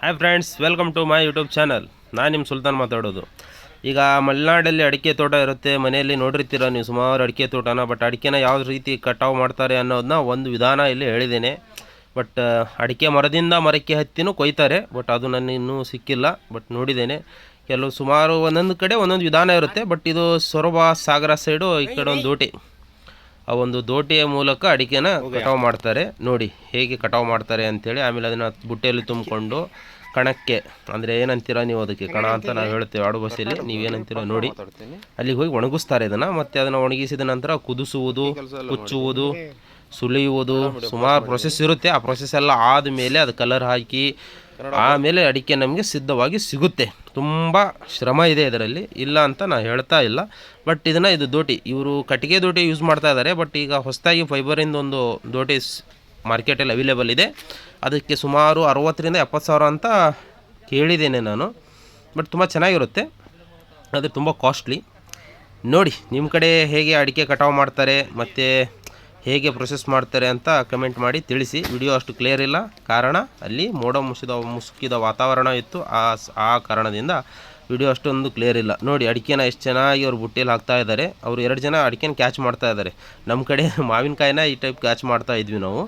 Hi friends, welcome to my YouTube channel. ನಾನು ನಿಮ್ಮ ಸುಲ್ತಾನ್ ಮಾತಾಡೋದು. ಈಗ ಮಲೆನಾಡಲ್ಲಿ ಅಡಿಕೆ ತೋಟ ಇರುತ್ತೆ, ಮನೆಯಲ್ಲಿ ನೋಡಿರ್ತೀರ ನೀವು ಸುಮಾರು ಅಡಿಕೆ ತೋಟನ. ಬಟ್ ಅಡಿಕೆನ ಯಾವ ರೀತಿ ಕಟಾವು ಮಾಡ್ತಾರೆ ಅನ್ನೋದನ್ನ ಒಂದು ವಿಧಾನ ಇಲ್ಲಿ ಹೇಳಿದ್ದೇನೆ. ಬಟ್ ಅಡಿಕೆ ಮರದಿಂದ ಮರಕ್ಕೆ ಹತ್ತಿನೂ ಕೊಯ್ತಾರೆ, ಬಟ್ ಅದು ನನಗೆ ಇನ್ನೂ ಸಿಕ್ಕಿಲ್ಲ. ಬಟ್ ನೋಡಿದ್ದೇನೆ ಕೆಲವು ಸುಮಾರು ಒಂದೊಂದು ಕಡೆ ಒಂದೊಂದು ವಿಧಾನ ಇರುತ್ತೆ. ಬಟ್ ಇದು ಸೊರಬ ಸಾಗರ ಸೈಡು ಈ ಕಡೆ ಒಂದು ದೋಟಿ, ಆ ಒಂದು ದೋಟಿಯ ಮೂಲಕ ಅಡಿಕೆನ ಕಟಾವು ಮಾಡ್ತಾರೆ. ನೋಡಿ ಹೇಗೆ ಕಟಾವು ಮಾಡ್ತಾರೆ ಅಂಥೇಳಿ. ಆಮೇಲೆ ಅದನ್ನು ಬುಟ್ಟೆಯಲ್ಲಿ ತುಂಬಿಕೊಂಡು ಕಣಕ್ಕೆ, ಅಂದರೆ ಏನಂತೀರ ನೀವು, ಅದಕ್ಕೆ ಕಣ ಅಂತ ನಾವು ಹೇಳ್ತೇವೆ ಆಡು ಭಾಷೆಯಲ್ಲಿ, ನೀವೇನಂತೀರ ನೋಡಿ. ಅಲ್ಲಿಗೆ ಹೋಗಿ ಒಣಗಿಸ್ತಾರೆ ಇದನ್ನು. ಮತ್ತು ಅದನ್ನು ಒಣಗಿಸಿದ ನಂತರ ಕುದಿಸುವುದು, ಕುಚ್ಚುವುದು, ಸುಲಿಯುವುದು, ಸುಮಾರು ಪ್ರೊಸೆಸ್ ಇರುತ್ತೆ. ಆ ಪ್ರೊಸೆಸ್ ಎಲ್ಲ ಆದಮೇಲೆ ಅದು ಕಲರ್ ಹಾಕಿ ಆಮೇಲೆ ಅಡಿಕೆ ನಮಗೆ ಸಿದ್ಧವಾಗಿ ಸಿಗುತ್ತೆ. ತುಂಬ ಶ್ರಮ ಇದೆ ಇದರಲ್ಲಿ, ಇಲ್ಲ ಅಂತ ನಾನು ಹೇಳ್ತಾ ಇಲ್ಲ. ಬಟ್ ಇದು ದೋಟಿ, ಇವರು ಕಟ್ಟಿಗೆ ದೋಟಿ ಯೂಸ್ ಮಾಡ್ತಾ ಇದ್ದಾರೆ. ಬಟ್ ಈಗ ಹೊಸದಾಗಿ ಫೈಬರಿಂದ ಒಂದು ದೋಟಿ ಮಾರ್ಕೆಟಲ್ಲಿ ಅವೈಲೇಬಲ್ ಇದೆ. ಅದಕ್ಕೆ ಸುಮಾರು 60,000 70,000 ಅಂತ ಕೇಳಿದ್ದೇನೆ ನಾನು. ಬಟ್ ತುಂಬ ಚೆನ್ನಾಗಿರುತ್ತೆ, ಅದು ತುಂಬ ಕಾಸ್ಟ್ಲಿ. ನೋಡಿ ನಿಮ್ಮ ಕಡೆ ಹೇಗೆ ಅಡಿಕೆ ಕಟಾವು ಮಾಡ್ತಾರೆ ಮತ್ತು ಹೇಗೆ ಪ್ರೊಸೆಸ್ ಮಾಡ್ತಾರೆ ಅಂತ ಕಮೆಂಟ್ ಮಾಡಿ ತಿಳಿಸಿ. ವಿಡಿಯೋ ಅಷ್ಟು ಕ್ಲಿಯರ್ ಇಲ್ಲ, ಕಾರಣ ಅಲ್ಲಿ ಮೋಡ ಮುಸುಕಿದ ವಾತಾವರಣ ಇತ್ತು. ಆ ಕಾರಣದಿಂದ ವಿಡಿಯೋ ಅಷ್ಟೊಂದು ಕ್ಲಿಯರ್ ಇಲ್ಲ. ನೋಡಿ ಅಡಿಕೆನ ಎಷ್ಟು ಚೆನ್ನಾಗಿ ಅವ್ರು ಬುಟ್ಟಿಯಲ್ಲಿ ಹಾಕ್ತಾ ಇದ್ದಾರೆ. ಅವರು 2 ಜನ ಅಡಿಕೆನ ಕ್ಯಾಚ್ ಮಾಡ್ತಾ ಇದ್ದಾರೆ. ನಮ್ಮ ಕಡೆ ಮಾವಿನಕಾಯಿನ ಈ ಟೈಪ್ ಕ್ಯಾಚ್ ಮಾಡ್ತಾ ಇದ್ವಿ ನಾವು.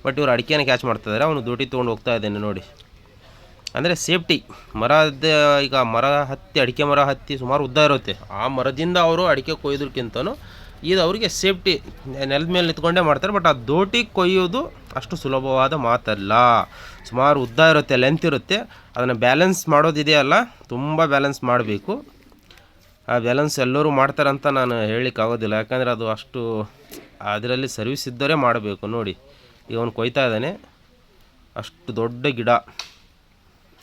ಬಟ್ ಇವರು ಅಡಿಕೆನ ಕ್ಯಾಚ್ ಮಾಡ್ತಾ ಇದ್ದಾರೆ. ಅವನು ದೋಟಿ ತೊಗೊಂಡು ಹೋಗ್ತಾ ಇದ್ದಾನೆ ನೋಡಿ. ಅಂದರೆ ಸೇಫ್ಟಿ, ಈಗ ಮರ ಹತ್ತಿ, ಅಡಿಕೆ ಮರ ಹತ್ತಿ ಸುಮಾರು ಉದ್ದ ಇರುತ್ತೆ. ಆ ಮರದಿಂದ ಅವರು ಅಡಿಕೆ ಕೊಯ್ಯೋದಕ್ಕಿಂತನೂ ಇದು ಅವರಿಗೆ ಸೇಫ್ಟಿ, ನೆಲದ ಮೇಲೆ ನಿಂತ್ಕೊಂಡೇ ಮಾಡ್ತಾರೆ. ಬಟ್ ಆ ದೋಟಿ ಕೊಯ್ಯೋದು ಅಷ್ಟು ಸುಲಭವಾದ ಮಾತಲ್ಲ. ಸುಮಾರು ಉದ್ದ ಇರುತ್ತೆ, ಲೆಂತ್ ಇರುತ್ತೆ. ಅದನ್ನು ಬ್ಯಾಲೆನ್ಸ್ ಮಾಡೋದಿದೆಯಲ್ಲ, ತುಂಬ ಬ್ಯಾಲೆನ್ಸ್ ಮಾಡಬೇಕು. ಆ ಬ್ಯಾಲೆನ್ಸ್ ಎಲ್ಲರೂ ಮಾಡ್ತಾರಂತ ನಾನು ಹೇಳಲಿಕ್ಕಾಗೋದಿಲ್ಲ, ಯಾಕಂದರೆ ಅದು ಅಷ್ಟು ಅದರಲ್ಲಿ ಸರ್ವಿಸ್ ಇದ್ದವರೇ ಮಾಡಬೇಕು. ನೋಡಿ ಈಗ ಅವನು ಕೊಯ್ತಾ ಇದ್ದಾನೆ, ಅಷ್ಟು ದೊಡ್ಡ ಗಿಡ.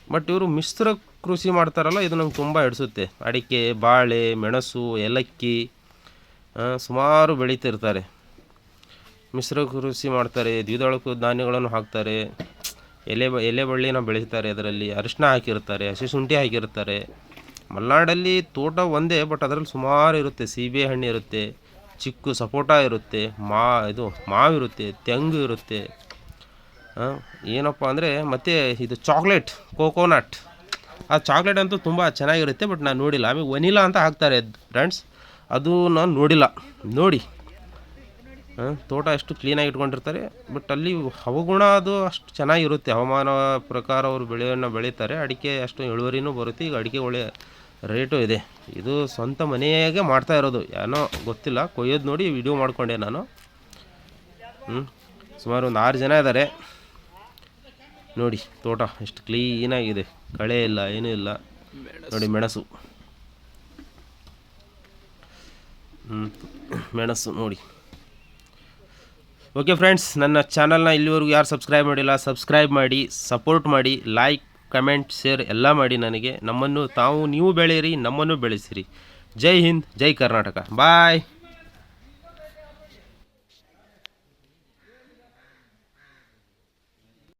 ಬಟ್ ಇವರು ಮಿಶ್ರ ಕೃಷಿ ಮಾಡ್ತಾರಲ್ಲ, ಇದು ನಂಗೆ ತುಂಬ ಹಿಡಿಸುತ್ತೆ. ಅಡಿಕೆ, ಬಾಳೆ, ಮೆಣಸು, ಏಲಕ್ಕಿ ಸುಮಾರು ಬೆಳೀತಿರ್ತಾರೆ. ಮಿಶ್ರ ಕೃಷಿ ಮಾಡ್ತಾರೆ, ದ್ವಿದಳ ಧಾನ್ಯಗಳನ್ನು ಹಾಕ್ತಾರೆ, ಎಲೆ ಬಳ್ಳಿನ ಬೆಳೀತಾರೆ. ಅದರಲ್ಲಿ ಅರಿಶಿನ ಹಾಕಿರ್ತಾರೆ, ಹಸಿ ಶುಂಠಿ ಹಾಕಿರ್ತಾರೆ. ಮಲೆನಾಡಲ್ಲಿ ತೋಟ ಒಂದೇ, ಬಟ್ ಅದರಲ್ಲಿ ಸುಮಾರು ಇರುತ್ತೆ. ಸೀಬೆ ಹಣ್ಣು ಇರುತ್ತೆ, ಚಿಕ್ಕು ಸಪೋಟ ಇರುತ್ತೆ, ಮಾವಿರುತ್ತೆ, ತೆಂಗು ಇರುತ್ತೆ. ಏನಪ್ಪ ಅಂದರೆ ಮತ್ತು ಇದು ಚಾಕ್ಲೇಟ್, ಕೋಕೋನಟ್, ಆ ಚಾಕ್ಲೇಟ್ ಅಂತೂ ತುಂಬ ಚೆನ್ನಾಗಿರುತ್ತೆ. ಬಟ್ ನಾನು ನೋಡಿಲ್ಲ. ಆಮೇಲೆ ವನಿಲಾ ಅಂತ ಹಾಕ್ತಾರೆ ಫ್ರೆಂಡ್ಸ್, ಅದು ನಾನು ನೋಡಿಲ್ಲ. ನೋಡಿ ತೋಟ ಎಷ್ಟು ಕ್ಲೀನಾಗಿ ಇಟ್ಕೊಂಡಿರ್ತಾರೆ. ಬಟ್ ಅಲ್ಲಿ ಹವಾಗುಣ ಅದು ಅಷ್ಟು ಚೆನ್ನಾಗಿರುತ್ತೆ. ಹವಾಮಾನ ಪ್ರಕಾರ ಅವರು ಬೆಳೆಯನ್ನು ಬೆಳೀತಾರೆ. ಅಡಿಕೆ ಅಷ್ಟು ಇಳುವರಿನೂ ಬರುತ್ತೆ. ಈಗ ಅಡಿಕೆ ಒಳ್ಳೆಯ ರೇಟು ಇದೆ. ಇದು ಸ್ವಂತ ಮನೆಯಾಗೆ ಮಾಡ್ತಾ ಇರೋದು, ಏನೋ ಗೊತ್ತಿಲ್ಲ. ಕೊಯ್ಯೋದು ನೋಡಿ ವಿಡಿಯೋ ಮಾಡಿಕೊಂಡೆ ನಾನು. ಸುಮಾರು ಒಂದು 6 ಜನ ಇದ್ದಾರೆ. ನೋಡಿ ತೋಟ ಎಷ್ಟು ಕ್ಲೀನಾಗಿದೆ, ಕಳೆ ಇಲ್ಲ, ಏನೂ ಇಲ್ಲ. ನೋಡಿ ಮೆಣಸು ನೋಡಿ. ಓಕೆ ಫ್ರೆಂಡ್ಸ್, ನನ್ನ ಚಾನಲ್ನ ಇಲ್ಲಿವರೆಗೂ ಯಾರು ಸಬ್ಸ್ಕ್ರೈಬ್ ಮಾಡಿಲ್ಲ, ಸಬ್ಸ್ಕ್ರೈಬ್ ಮಾಡಿ, ಸಪೋರ್ಟ್ ಮಾಡಿ, ಲೈಕ್, ಕಮೆಂಟ್, ಶೇರ್ ಎಲ್ಲ ಮಾಡಿ. ನನಗೆ ನೀವು ಬೆಳೆಯಿರಿ, ನಮ್ಮನ್ನು ಬೆಳೆಸಿರಿ. ಜೈ ಹಿಂದ್, ಜೈ ಕರ್ನಾಟಕ. ಬಾಯ್.